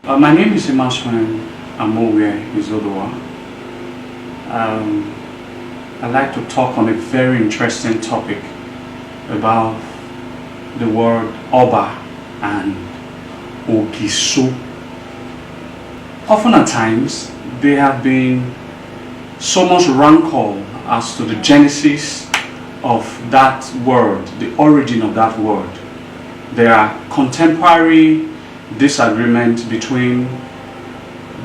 My name is Emaswen Ewuare Izodowa. I'd like to talk on a very interesting topic about the word Oba and Ogiso. Often at times, there have been so much rancor as to the genesis of that word, the origin of that word. There are contemporary disagreement between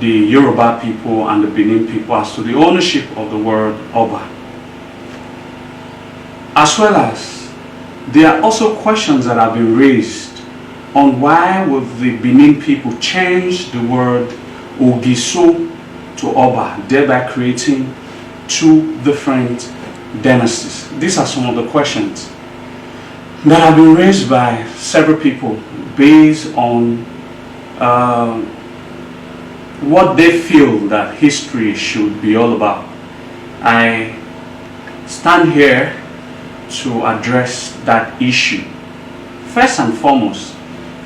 the Yoruba people and the Benin people as to the ownership of the word Oba. As well as there are also questions that have been raised on why would the Benin people change the word Ogiso to Oba, thereby creating two different dynasties. These are some of the questions that have been raised by several people based on what they feel that history should be all about. I stand here to address that issue. First and foremost,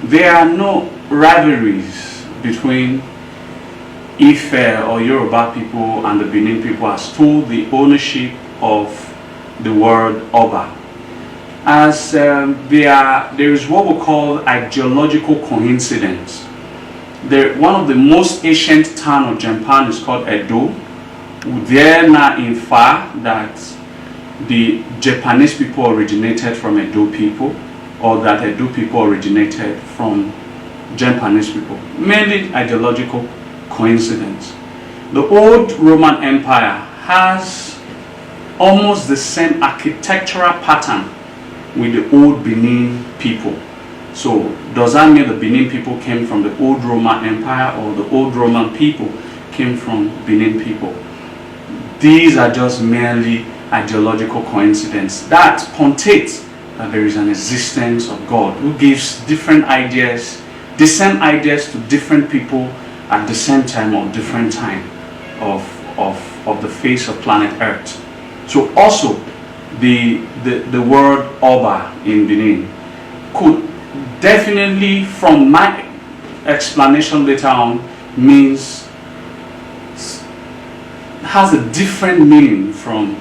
there are no rivalries between Ife or Yoruba people and the Benin people as to the ownership of the word Oba. As there is what we call ideological coincidence. One of the most ancient town of Japan is called Edo. There now infer that the Japanese people originated from Edo people, or that Edo people originated from Japanese people. Mainly ideological coincidence. The old Roman Empire has almost the same architectural pattern with the old Benin people. So does that mean the Benin people came from the old Roman Empire, or the old Roman people came from Benin people? These are just merely ideological coincidence that puntates that there is an existence of God who gives different ideas, the same ideas to different people at the same time or different time of the face of planet Earth. So also the word Oba in Benin could definitely, from my explanation later on, has a different meaning from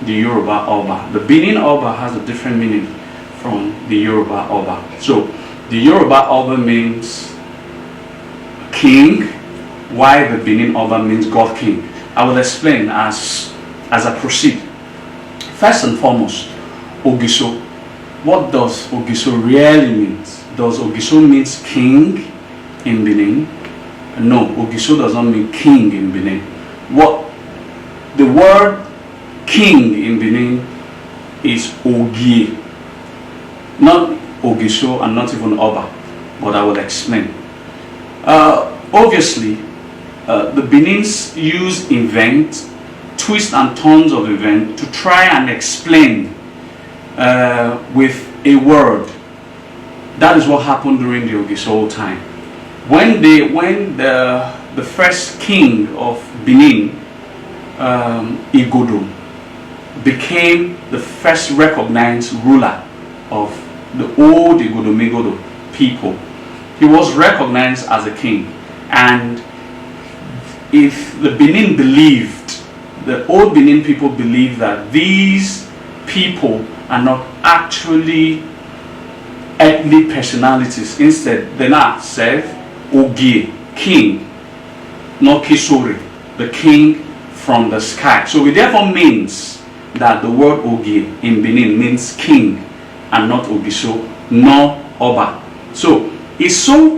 the Yoruba Oba. The Benin Oba has a different meaning from the Yoruba Oba. So the Yoruba Oba means king, while the Benin Oba means God King. I will explain as I proceed. First and foremost, Ogiso. What does Ogiso really mean? Does Ogiso means king in Benin? No, Ogiso does not mean king in Benin. What the word king in Benin is Ogie, not Ogiso and not even Oba, but I will explain. Obviously, the Benins use invent, twists and turns of event to try and explain with a word. That is what happened during the Ogiso time. When the first king of Benin, Igodo, became the first recognized ruler of the old Igodo people, he was recognized as a king. And if the Benin believed, the old Benin people believed that these people are not actually earthly personalities. Instead, they now serve Ogie, king, not Kisori, the king from the sky. So it therefore means that the word Ogie in Benin means king and not Ogiso, nor Oba. So it so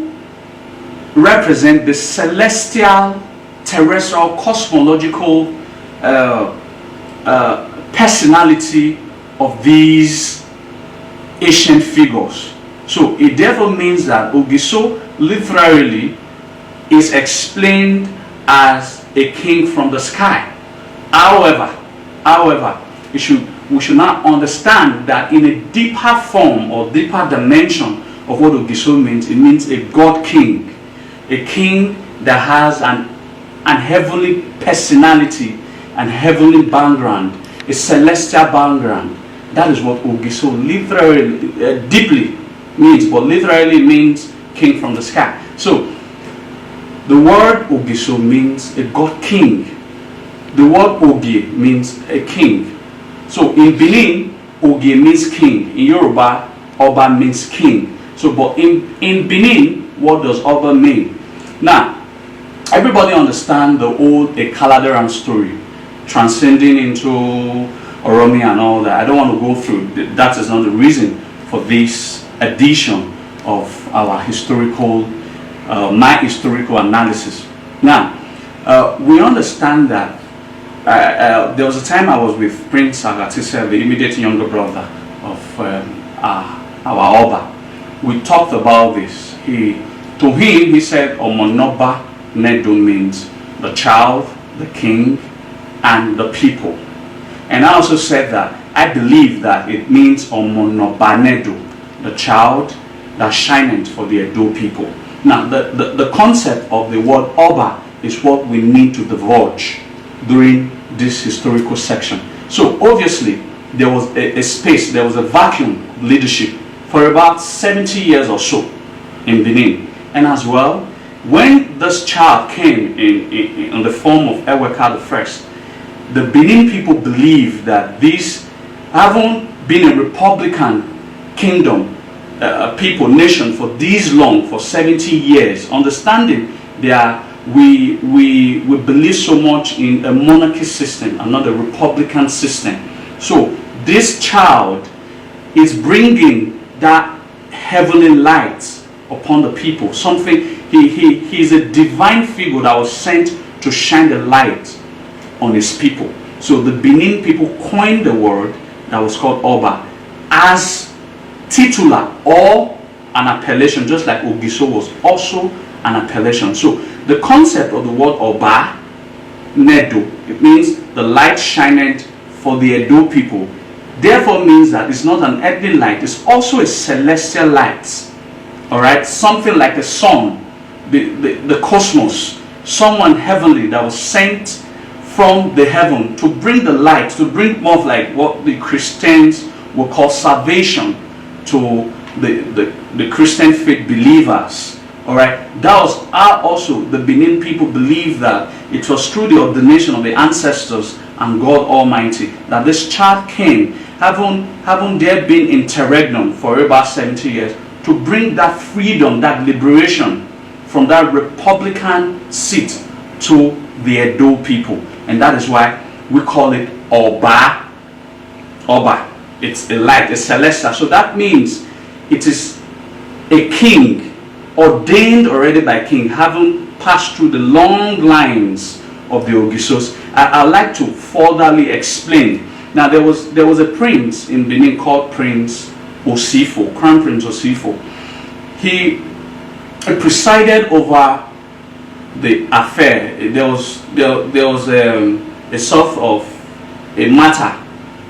represents the celestial, terrestrial, cosmological personality of these ancient figures. So it therefore means that Ogiso literally is explained as a king from the sky. However, we should not understand that in a deeper form or deeper dimension of what Ogiso means. It means a God king, a king that has an heavenly personality and heavenly background, a celestial background. That is what Ogiso literally, deeply means, but literally means king from the sky. So The word Ogiso means a god king. The word Ogi means a king. So in Benin, Ogi means king. In Yoruba, Oba means king. So, but in Benin, what does Oba mean? Now, everybody understand the old Ekaladeram story, transcending into Oromi and all that. I don't want to go through. That is not the reason for this edition of our historical, my historical analysis. Now, we understand that there was a time I was with Prince Agatise, the immediate younger brother of our Oba. We talked about this. To him, he said, Omonoba Nedo means the child, the king, and the people. And I also said that I believe that it means Omonoba Nedo, the child that shineth for the Edo people. Now, the concept of the word Oba is what we need to divulge during this historical section. So obviously, there was a space, there was a vacuum leadership for about 70 years or so in Benin. And as well, when this child came in the form of Ewuare I, the Benin people believed that this, having been a republican kingdom, nation for this long, for 70 years, understanding that we believe so much in a monarchy system and not a republican system. So this child is bringing that heavenly light upon the people. Something, he is a divine figure that was sent to shine the light on his people. So the Benin people coined the word that was called Oba as titular or an appellation, just like Ogiso was also an appellation. So the concept of the word Oba, Nedo, it means the light shineth for the Edo people. Therefore means that it's not an earthly light, it's also a celestial light. Alright, something like a sun, the cosmos, someone heavenly that was sent from the heaven to bring the light, to bring more of like what the Christians will call salvation to the Christian faith believers. Alright, that was how also the Benin people believed that it was through the ordination of the ancestors and God Almighty that this child came, having there been interregnum for about 70 years, to bring that freedom, that liberation from that republican seat to the Edo people. And that is why we call it Oba. Oba. It's a light, a celestial. So that means it is a king, ordained already by king, having passed through the long lines of the Ogisos. I'd like to furtherly explain. Now there was a prince in Benin called Prince Osifo, Crown Prince Osifo. He presided over the affair. There was a sort of a matter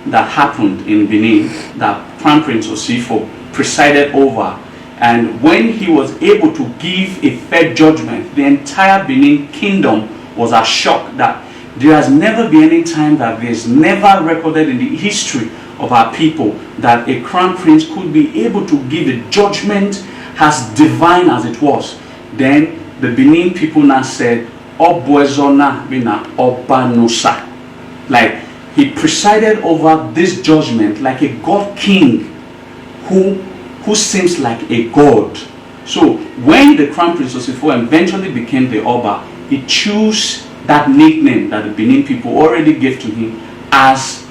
that happened in Benin that Crown Prince Osifo presided over, and when he was able to give a fair judgment, the entire Benin kingdom was as shocked that there has never been any time, that there is never recorded in the history of our people that a crown prince could be able to give a judgment as divine as it was. Then the Benin people now said, Obwezona bina Obanusa. Like, he presided over this judgment like a god king who seems like a god. So when the crown prince Osifo eventually became the Oba, he chose that nickname that the Benin people already gave to him as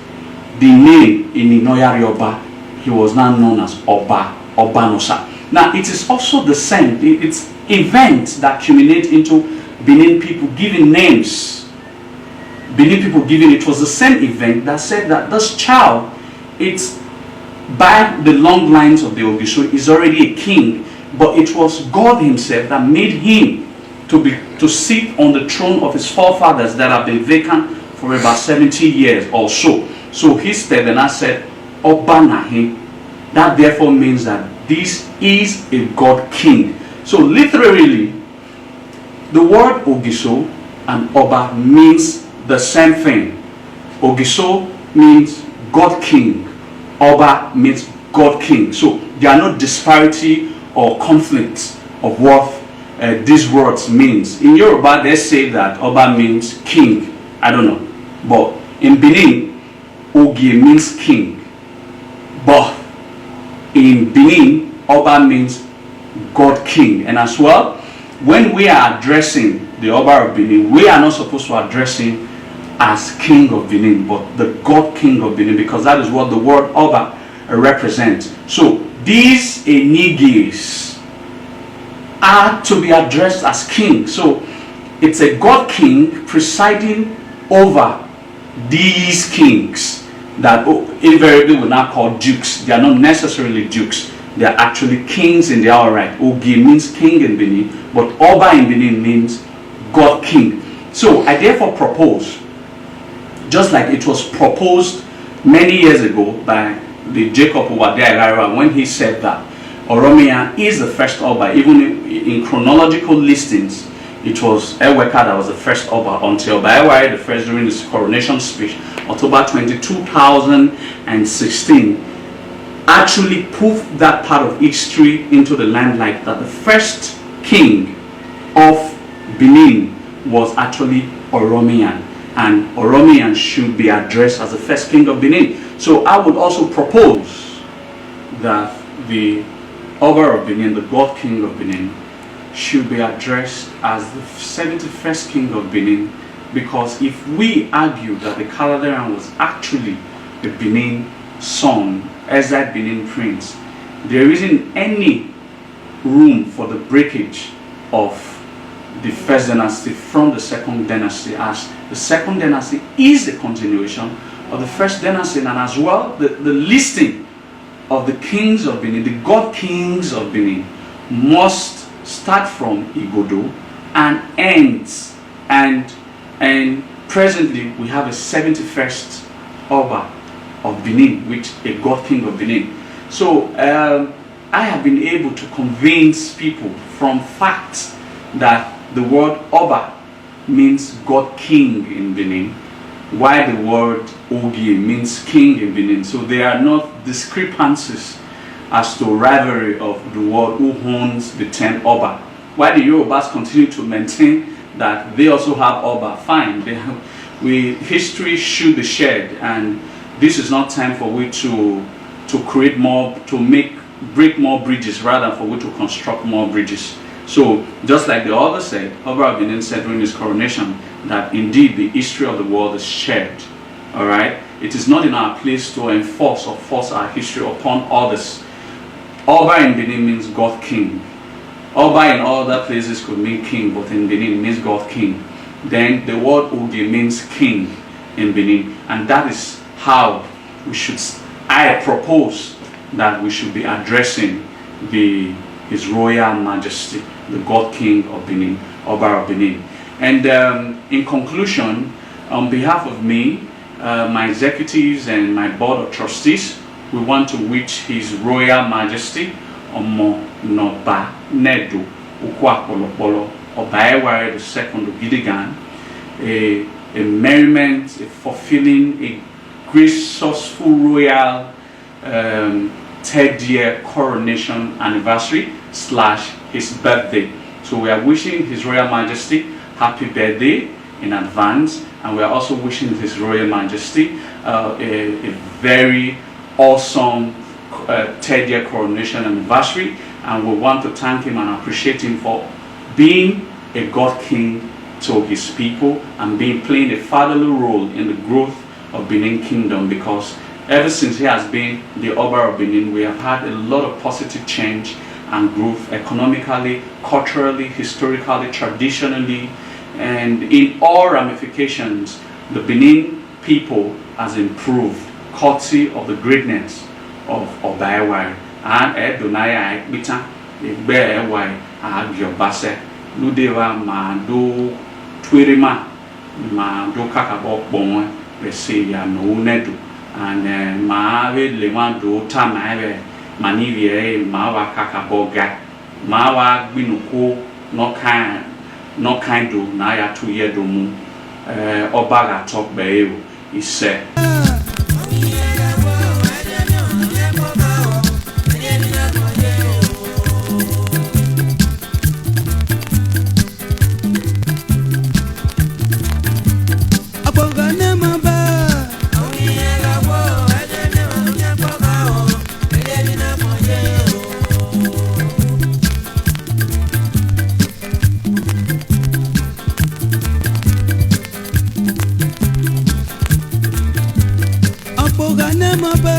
the name in Inoya Yoruba. He was now known as Oba, Obanusa. Now it is also the same. It's events that culminate into Benin people giving names. Benin people giving, it was the same event that said that this child, it's by the long lines of the Ogiso, is already a king, but it was God himself that made him to sit on the throne of his forefathers that have been vacant for about 70 years or so. So he said, and I said, Obanahi. That therefore means that this is a God king. So literally, the word Ogiso and Oba means the same thing. Ogiso means God king. Oba means God king. So there are no disparity or conflicts of worth these words means. In Yoruba, they say that Oba means king. I don't know. But in Benin, Ogie means king. But in Benin, Oba means God king. And as well, when we are addressing the Oba of Benin, we are not supposed to address him as king of Benin, but the God king of Benin, because that is what the word Oba represents. So these Enigis are to be addressed as king. So it's a God king presiding over these kings that invariably we now call dukes. They are not necessarily dukes. They are actually kings in their own right. Ogi means king in Benin, but Oba in Benin means God king. So I therefore propose, just like it was proposed many years ago by the Jacob Ewuare when he said that Oromia is the first Oba. Even in chronological listings, it was Ewuare that was the first Oba until Ewuare the first during his coronation speech, October 20, 2016, actually put that part of history into the limelight that the first king of Benin was actually Oromian, and Oromian should be addressed as the first king of Benin. So I would also propose that the Oba of Benin, the God king of Benin, should be addressed as the 71st king of Benin, because if we argue that the Caledonian was actually the Benin son, as that Benin prince, there isn't any room for the breakage of the first dynasty from the second dynasty, as the second dynasty is the continuation of the first dynasty, and as well the listing of the kings of Benin, the God kings of Benin, must start from Igodo and ends, and presently we have a 71st Oba of Benin, which a God king of Benin. So I have been able to convince people from facts that the word Oba means God king in Benin, while the word Ogie means king in Benin. So there are not discrepancies as to rivalry of the word who owns the term Oba. While the Yorubas continue to maintain that they also have Oba, fine. History should be shared, and this is not time for we to create more, break more bridges, rather for we to construct more bridges. So just like the author said, Oba of Benin said during his coronation that indeed the history of the world is shared. All right, it is not in our place to enforce or force our history upon others. Oba in Benin means God king. Oba in other places could mean king, but in Benin means God king. Then the word Ogi means king in Benin, and that is how we should. I propose that we should be addressing His Royal Majesty, the God King of Benin, Oba of Benin. And in conclusion, on behalf of me, my executives and my board of trustees, we want to wish His Royal Majesty Omo Noba Nedu Ukwapolopolo Oba Ewuare II Gidigan a merriment, a fulfilling, a graceful royal 3rd year coronation anniversary / his birthday. So we are wishing His Royal Majesty happy birthday in advance, and we are also wishing His Royal Majesty a very awesome 3rd year coronation anniversary, and we want to thank him and appreciate him for being a God King to his people and playing a fatherly role in the growth of Benin Kingdom, because ever since he has been the Oba of Benin, we have had a lot of positive change and growth economically, culturally, historically, traditionally, and in all ramifications. The Benin people has improved courtesy of the greatness of Oba Ewuare. And Edonaya Bita Egbe Ewuare Agiobase Ludeva Mando Twirima Mando Kakabo Bon Resi ya no nedu, and Maave Lewando Tamae Manivie Mawa Kakaboga Mawa Binuko no kind do Naya 2 year domu Obaga talk Bayo is said. mama ba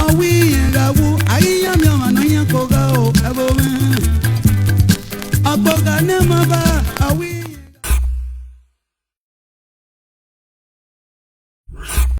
awi rawu ayi